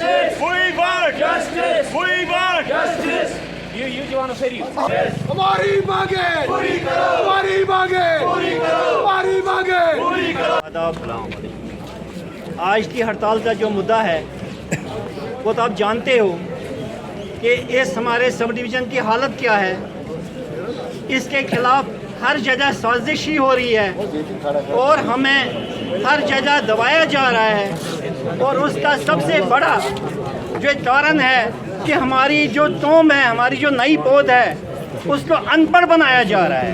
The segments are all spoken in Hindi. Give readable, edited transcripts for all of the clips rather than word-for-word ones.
Justice. We want justice. We want justice. You जवानों से हमारी मांगे पूरी करो, हमारी मांगे पूरी करो, हमारी मांगे पूरी करो। आज की हड़ताल का जो मुद्दा है वो तो आप जानते हो कि इस हमारे सब डिवीज़न की हालत क्या है। इसके खिलाफ हर जगह साजिश ही हो रही है और हमें हर जगह दबाया जा रहा है। और उसका सबसे बड़ा जो कारण है कि हमारी जो कौम है, हमारी जो नई पौध है, उसको अनपढ़ बनाया जा रहा है।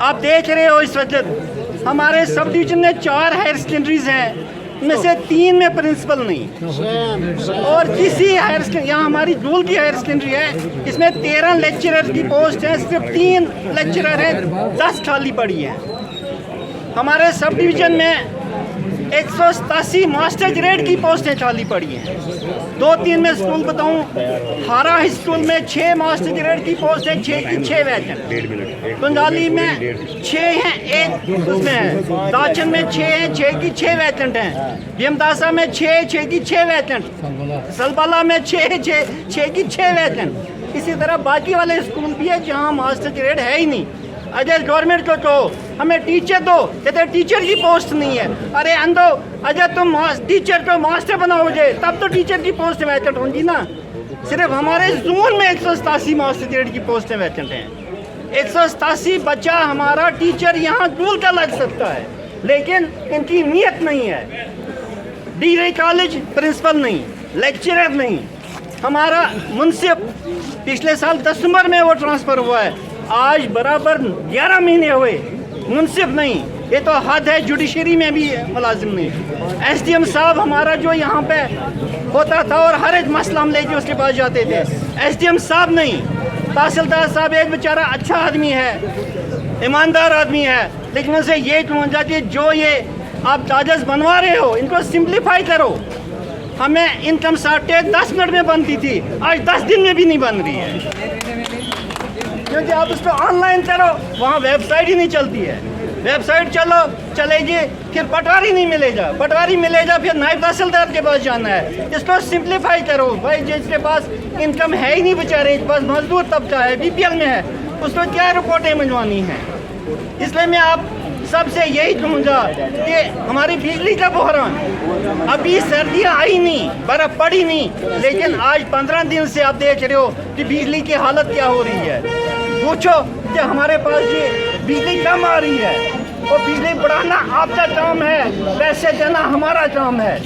आप देख रहे हो इस वक्त हमारे सब डिवीज़न में 4 हायर सेकेंडरीज हैं, इनमें से 3 में प्रिंसिपल नहीं और किसी हायर सेकेंडरी, यहाँ हमारी दूल की हायर सेकेंडरी है, इसमें 13 लेक्चरर की पोस्ट है, सिर्फ 3 लेक्चरर हैं, 10 खाली पड़ी हैं। हमारे सब डिवीज़न में 187 मास्टर ग्रेड की पोस्टें खाली पड़ी हैं। 2-3 में स्कूल बताऊं, हारा स्कूल में 6 मास्टर ग्रेड की पोस्ट है, 6 की 6 वैकेंट। कुंडाली में 6 हैं, 1 उसमें है। दाचन में 6 हैं, 6 की 6 वैकेंट हैं। भीमदासा में 6 की 6 वैकेंट। सलबाला में 6 की 6 वैकेंट। इसी तरह बाकी वाले स्कूल भी है जहाँ मास्टर ग्रेड है ही नहीं। अजय गवर्नमेंट को कहो हमें टीचर दो, कहते टीचर की पोस्ट नहीं है। अरे अंधो, अजय तुम टीचर को मास्टर बनाओगे तब तो टीचर की पोस्ट वैकेंट होंगी ना। सिर्फ हमारे जोन में 187 मास्टर ग्रेड की पोस्टें वैकेंट हैं। 187 बच्चा हमारा टीचर यहाँ दूर का लग सकता है, लेकिन इनकी नीयत नहीं है। डिग्री कॉलेज प्रिंसिपल नहीं, लेक्चरर नहीं। हमारा मुंसिफ पिछले साल दिसंबर में वो ट्रांसफ़र हुआ है, आज बराबर 11 महीने हुए, मुंसिफ नहीं। ये तो हद है, जुडिशरी में भी मुलाजिम नहीं। एसडीएम साहब हमारा जो यहाँ पे होता था और हर एक मसला हम लेके उसके पास जाते थे, एसडीएम साहब नहीं। तहसीलदार साहब एक बेचारा अच्छा आदमी है, ईमानदार आदमी है, लेकिन उनसे ये कहूँगा कि जो ये आप कागज़ बनवा रहे हो इनको सिंप्लीफाई करो। हमें इनकम सर्टिफिकेट 10 मिनट में बनती थी, आज 10 दिन में भी नहीं बन रही है, क्योंकि आप उसको ऑनलाइन करो, वहाँ वेबसाइट ही नहीं चलती है। वेबसाइट चलेगी फिर पटवारी नहीं मिलेगा, पटवारी मिलेगा फिर नायब तहसीलदार के पास जाना है। इसको सिंप्लीफाई करो भाई। जिसके पास इनकम है ही नहीं बेचारे, इसके पास मजदूर तबका है, बीपीएल में है, उसको क्या रिपोर्टें मंजवानी हैं। इसलिए मैं आप सबसे यही कहूँगा कि हमारी बिजली का बहरान, अभी सर्दियाँ आई नहीं, बर्फ़ पड़ी नहीं, लेकिन आज 15 दिन से आप देख रहे हो कि बिजली की हालत क्या हो रही है। पूछो कि हमारे पास ये बिजली कम आ रही है और बिजली बढ़ाना आपका काम है, पैसे देना हमारा काम है।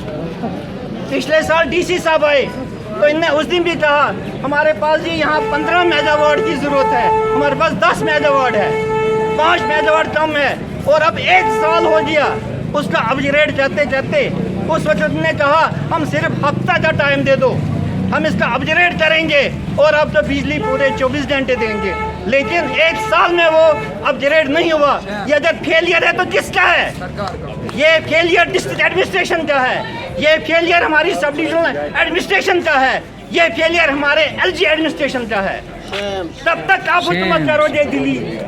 पिछले साल डीसी साहब आए तो इनने उस दिन भी कहा हमारे पास जी यहाँ 15 मेगावाट की ज़रूरत है, हमारे पास 10 मेगावाट है, 5 मेगावाट कम है। और अब 1 साल हो गया उसका अपग्रेड करते उस वक्त ने कहा हम सिर्फ हफ्ता का टाइम दे दो, हम इसका अपग्रेड करेंगे और अब तो बिजली पूरे 24 घंटे देंगे। लेकिन 1 साल में वो अपग्रेड नहीं हुआ। ये अगर फेलियर है तो किसका है? ये फेलियर डिस्ट्रिक्ट एडमिनिस्ट्रेशन का है, ये फेलियर हमारी सब डिविजनल एडमिनिस्ट्रेशन का है, ये फेलियर हमारे एलजी एडमिनिस्ट्रेशन का है। तब तक आप हुकूमत करोगे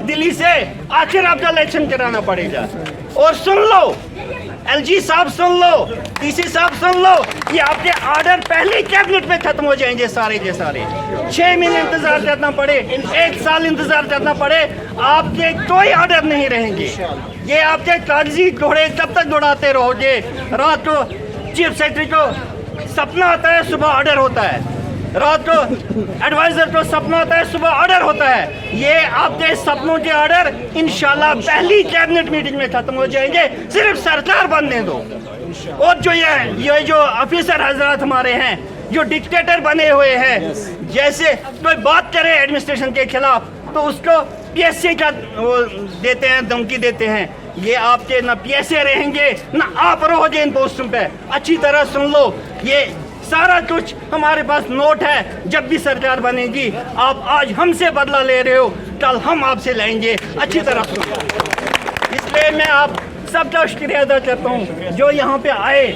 दिल्ली से, आखिर आपका इलेक्शन कराना पड़ेगा। और सुन लो एलजी साहब, सुन लो डीसी साहब, सुन लो, ये आपके ऑर्डर पहले कैबिनेट में खत्म हो जाएंगे सारे के सारे। 6 महीने इंतजार करना पड़े, 1 साल इंतजार करना पड़े, आपके कोई ऑर्डर नहीं रहेंगे। ये आपके कागजी घोड़े तब तक दौड़ाते रहोगे। रात को चीफ सेक्रेटरी को सपना आता है, सुबह ऑर्डर होता है, रात को एडवाइजर को सपना आता है, सुबह ऑर्डर होता है। ये आपके सपनों के ऑर्डर इंशाल्लाह पहली कैबिनेट मीटिंग में खत्म हो जाएंगे, सिर्फ सरकार बनने दो। और जो ये जो ऑफिसर हजरात हमारे हैं जो डिक्टेटर बने हुए हैं, जैसे कोई बात करे एडमिनिस्ट्रेशन के खिलाफ तो उसको पीएसए का वो देते हैं, धमकी देते हैं। ये आपके ना पीएसए रहेंगे ना आप रहोगे इन पोस्टों पे। अच्छी तरह सुन लो, ये सारा कुछ हमारे पास नोट है। जब भी सरकार बनेगी, आप आज हमसे बदला ले रहे हो, कल हम आपसे लेंगे। अच्छी तरह सुनो। इसलिए मैं आप सबका शुक्रिया अदा करता हूँ जो यहाँ पे आए।